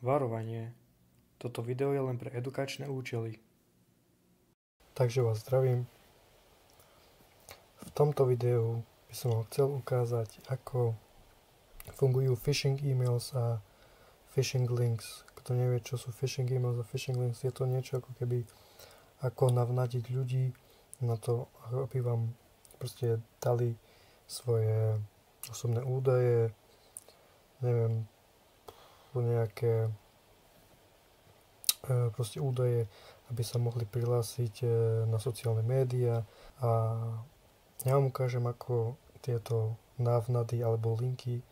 Varovanie. Toto video je len pre edukačné účely. Takže vás zdravím. V tomto videu by som vám chcel ukázať, ako fungujú phishing emails a phishing links. Kto nevie, čo sú phishing emails a phishing links, je to niečo ako keby ako navnadiť ľudí na to, aby vám proste dali svoje osobné údaje, neviem, nejaké proste údaje, aby sa mohli prihlásiť na sociálne médiá, a ja vám ukážem, ako tieto návnady alebo linky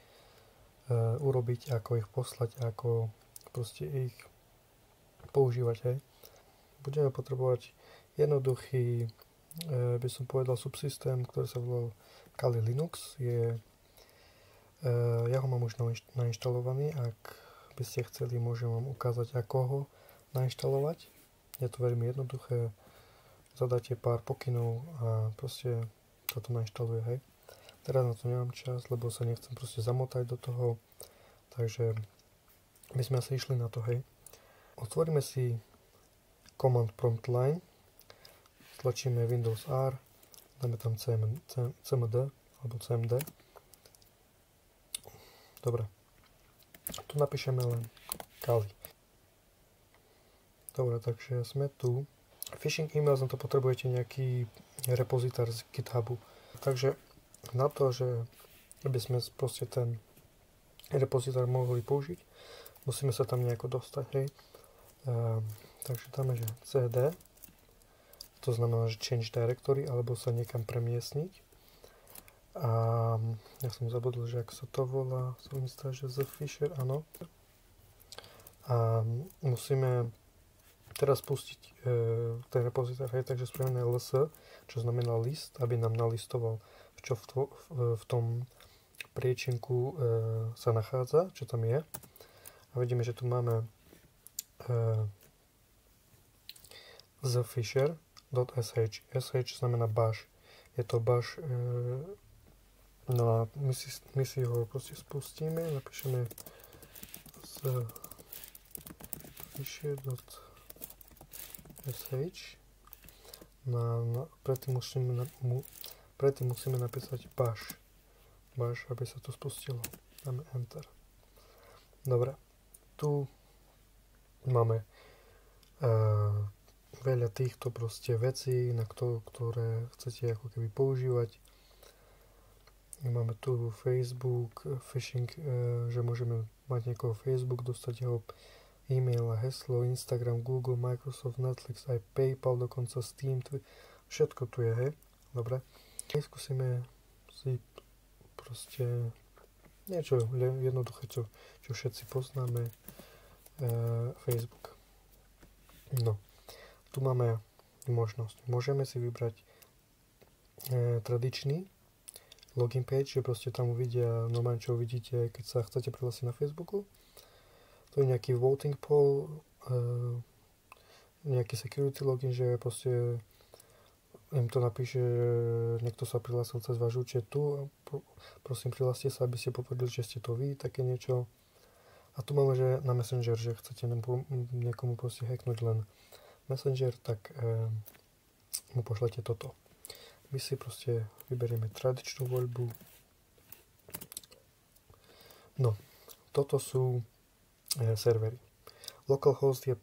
urobiť, ako ich poslať, ako proste ich používať. Hej. Budeme potrebovať jednoduchý, by som povedal, subsystém, ktorý sa volá Kali Linux. Ja ho mám už nainštalovaný. Ak by ste chceli, môžem vám ukázať, ako ho nainštalovať. Je to veľmi jednoduché. Zadáte pár pokynov a proste toto nainštaluje. Hej. Teraz na to nemám čas, lebo sa nechcem proste zamotať do toho. Takže my sme asi išli na to. Hej. Otvoríme si Command Prompt Line. Stlačíme Windows R. Dáme tam CMD alebo CMD. Dobre. Tu napíšeme len Kali. Dobre, takže sme tu. Phishing emails, na to potrebujete nejaký repozitár z GitHubu. Takže na to, že aby sme proste ten repozitár mohli použiť, musíme sa tam nejako dostať. Hej. Takže dáme, že CD, to znamená, že change directory, alebo sa niekam premiestniť. A ja som zabudol, že ako sa to volá, som myslel, že The Fisher, áno. A musíme teraz pustiť ten repozitár, hej, takže spravíme ls, čo znamená list, aby nám nalistoval, čo v tom priečinku sa nachádza, čo tam je. A vidíme, že tu máme thefisher.sh. sh znamená bash. Je to bash. No a my si ho proste spustíme, napíšeme thefisher.sh. Predtým musíme napísať bash, aby sa to spustilo. Dáme enter. Dobre, tu máme veľa týchto proste vecí, na ktoré chcete ako keby používať. Máme tu Facebook, phishing, že môžeme mať niekoho Facebook, dostať jeho e-mail a heslo, Instagram, Google, Microsoft, Netflix, aj PayPal, dokonca Steam, všetko tu je, hej. Dobre. Skúsime si proste niečo jednoduché, čo všetci poznáme, Facebook. No, tu máme možnosť. Môžeme si vybrať tradičný login page, že proste tam uvidia normálne, čo uvidíte, keď sa chcete prihlásiť na Facebooku. To je nejaký voting poll, nejaký security login, že proste im to napíše, že niekto sa prihlásil cez váš účet tu, prosím prihláste sa, aby ste potvrdili, že ste to vy, také niečo. A tu máme, že na Messenger, že chcete niekomu proste hacknúť len Messenger, tak mu pošlete toto. My si proste vyberieme tradičnú voľbu. No, toto sú servery. Localhost je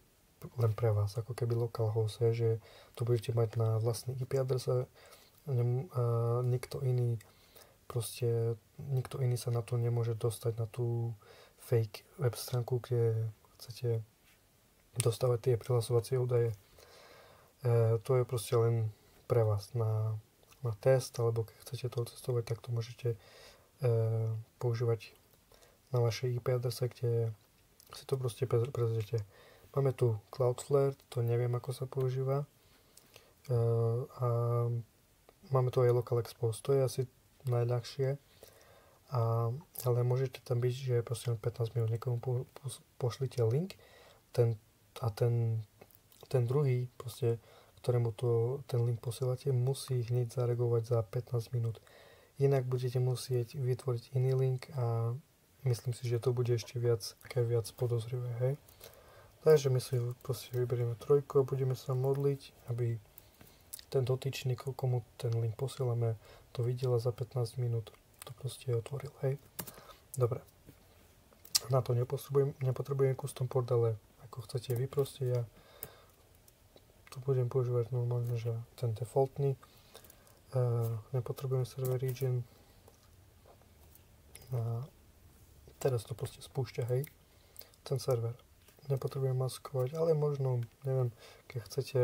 len pre vás, ako keby localhost, že to budete mať na vlastný IP adrese. Nikto iný sa na to nemôže dostať, na tú fake web stránku, kde chcete dostávať tie prihlasovacie údaje. To je proste len pre vás na test, alebo keď chcete to testovať, tak to môžete používať na vašej IP adrese, kde si to proste prezriete. Máme tu Cloudflare, to neviem, ako sa používa. A máme tu aj Local Expose, to je asi najľahšie. Ale môžete tam byť, že proste 15 minút niekomu pošlite link, ten druhý, proste, ktorému ten link posielate, musí hneď zareagovať za 15 minút. Inak budete musieť vytvoriť iný link a myslím si, že to bude ešte viac podozrivé, hej. Takže my si proste vyberieme 3 a budeme sa modliť, aby ten dotyčný, komu ten link posielame, to videla za 15 minút. To proste otvoril, hej. Dobre. Na to nepotrebujem custom port, ale ako chcete vy proste, ja tu budem používať normálne, že ten defaultný. Nepotrebujem server region. A teraz to proste spúšťa, hej, ten server. Nepotrebujem maskovať, ale možno, neviem, keď chcete,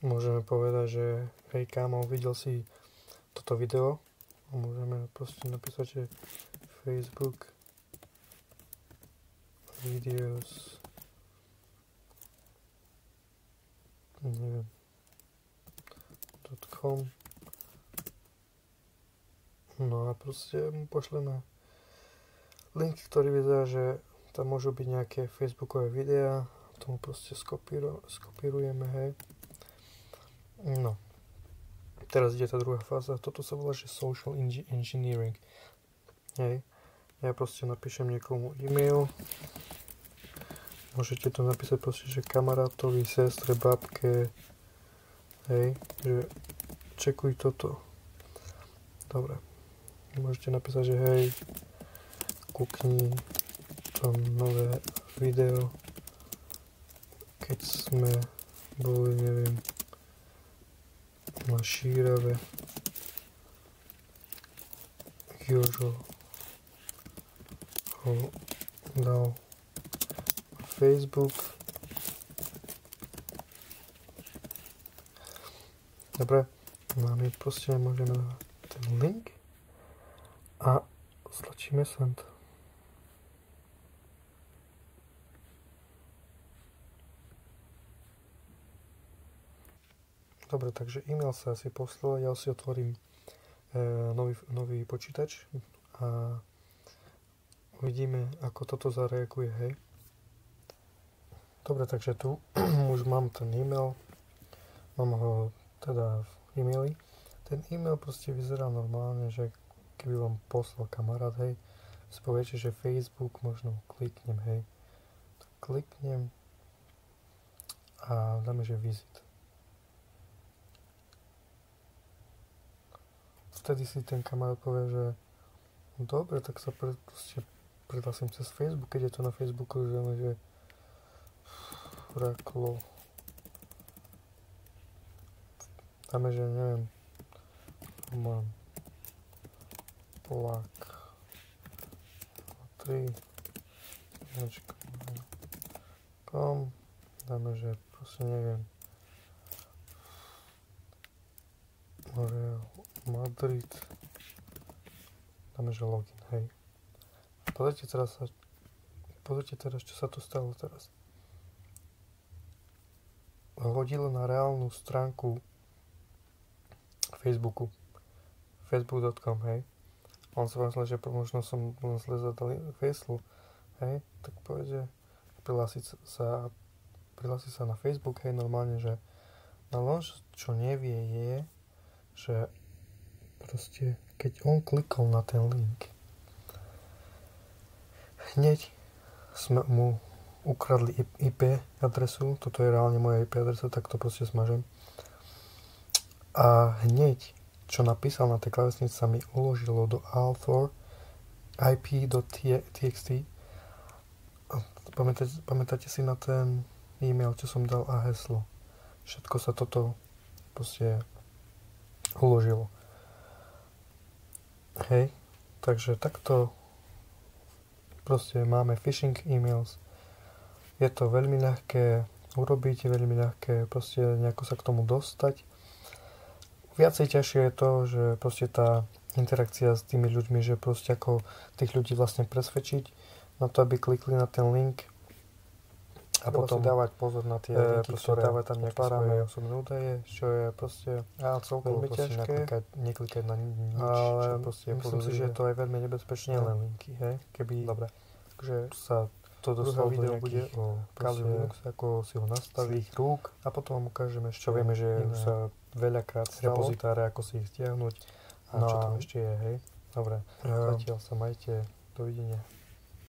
môžeme povedať, že hej kámo, videl si toto video a môžeme proste napísať, že Facebook videos, neviem, .com. No a proste mu pošleme link, ktorý vyzerá, že tam môžu byť nejaké facebookové videá, tomu proste skopírujeme, hej. No. Teraz ide tá druhá fáza, toto sa volá, že social engineering, hej. Ja proste napíšem niekomu e-mail, môžete to napísať proste, že kamarátovi, sestre, babke, hej, že čekuj toto. Dobre. Môžete napísať, že hej, kúkni to nové video, keď sme boli, neviem, na Šírave. Jožo ho dal na Facebook. Dobre, no a my proste môžeme dať ten link a stlačíme send. Dobre, takže e-mail sa asi poslal, ja si otvorím nový počítač a uvidíme, ako toto zareaguje, hej. Dobre, takže tu už mám ten e-mail, mám ho teda v e-maili. Ten e-mail proste vyzerá normálne, že keby vám poslal kamarát, hej, si poviete, že Facebook, možno kliknem, hej. Kliknem a dáme, že visit. Vtedy si ten kamarát povie, že dobre, tak sa prihlasím cez Facebook, keď je to na Facebooku, že Raklo. Dáme, že neviem, mám Polák 3 .com, dáme, že proste neviem, Real Madrid, dáme, že login, hej. Pozrite teraz, čo sa tu stalo teraz. Hodil na reálnu stránku Facebooku, facebook.com, hej. On sa myslel, že možno som zle zadal heslo, hej, tak povede, prihlási sa na Facebook, hej, normálne, že no on, čo nevie je, že proste, keď on klikol na ten link, hneď sme mu ukradli IP adresu, toto je reálne moja IP adresa, tak to proste smažem. A hneď, čo napísal na tej klávesnici, sa mi uložilo do author ip.txt. Pamätáte si na ten e-mail, čo som dal a heslo. Všetko sa toto proste uložilo. Hej, takže takto proste máme phishing emails. Je to veľmi ľahké urobiť, veľmi ľahké proste nejako sa k tomu dostať. Viacej ťažšie je to, že proste tá interakcia s tými ľuďmi, že proste ako tých ľudí vlastne presvedčiť na to, aby klikli na ten link a potom dávať pozor na tie linky, ktoré dávať tam nejaké svoje osobné údaje, čo je proste veľmi ťažké. Neklikať na nič, ale myslím si, že je to aj veľmi nebezpečné, len linky, hej? Keby takže sa to dostalo do nejakých Kali Linux, ako si ho nastaviť, rúk a potom vám ukážeme, čo vieme, že už sa veľakrát stalo, repozitáre, ako si ich stiahnuť a čo tam ešte je, hej. Dobre, zatiaľ sa majte. Dovidenia.